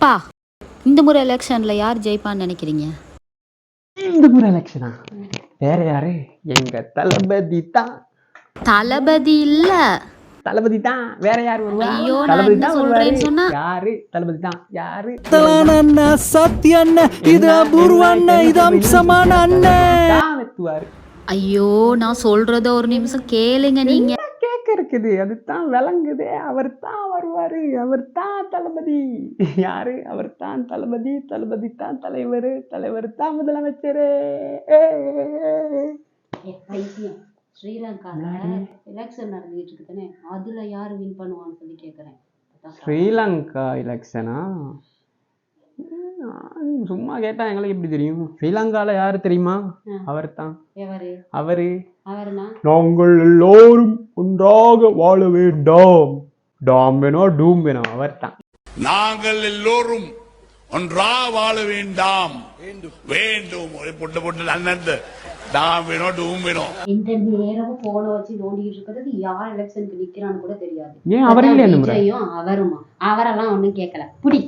பா இந்த முறை எலெக்ஷன்ல யார் ஜெயிப்பான்னு நினைக்கிறீங்க? இந்த முறை எலெக்ஷனா வேற யாரு? எங்க தளபதி தான். தளபதி இல்ல, தளபதி தான். வேற யாரு வருவா? ஐயோ நான் தளபதி என்ன தான் வருவாரு. சொல்றேன்னு சொன்னா யாரு? தளபதி தான். யாரு? அண்ணா சத்ய அண்ணன் இது அபூர்வ அண்ணன் இது அம்சமான அண்ணன் தான் வெத்துவாரு. ஐயோ நான் சொல்றத ஒரு நிமிஷம் கேளுங்க நீங்க. கேட்க இருக்குது அதுதான் விளங்குதே. அவர் தான் வருவாரு. அவர் தான் தளபதி. யாரு? அவர் தான் தளபதி. தளபதி தான் தலைவர். தலைவர் தான் முதலமைச்சர். ஸ்ரீலங்கால எலெக்ஷன் நடந்துட்டு இருக்கு தானே, அதுல யாரு வின் பண்ணுவான்னு சொல்லி கேக்குறேன். ஸ்ரீலங்கா எலெக்ஷனா? சும்மா கேட்டா எங்களுக்கு எப்படி தெரியும்? ஸ்ரீலங்கால யாரு தெரியுமா? அவர் தான். அவரு அவருனா நாங்கள் எல்லோரும் ஒன்றாக வாழ வேண்டாம். டாம் வேணும் டூம் வேணும். அவர் தான். நாங்கள் எல்லோரும் ஒன்றாக வாழ வேண்டாம் வேண்டும் பொட்டு பொட்டு அண்ணன் டாம் வேணும் டூம் வேணும். இந்த நேரமும் போன வச்சு நோண்டிட்டு இருக்கிறது யார் எலெக்ஷனுக்கு நிக்கிறான்னு கூட தெரியாது. ஏன் அவர் இல்லையா? அவருமா அவரெல்லாம் ஒண்ணும் கேட்கல. புடி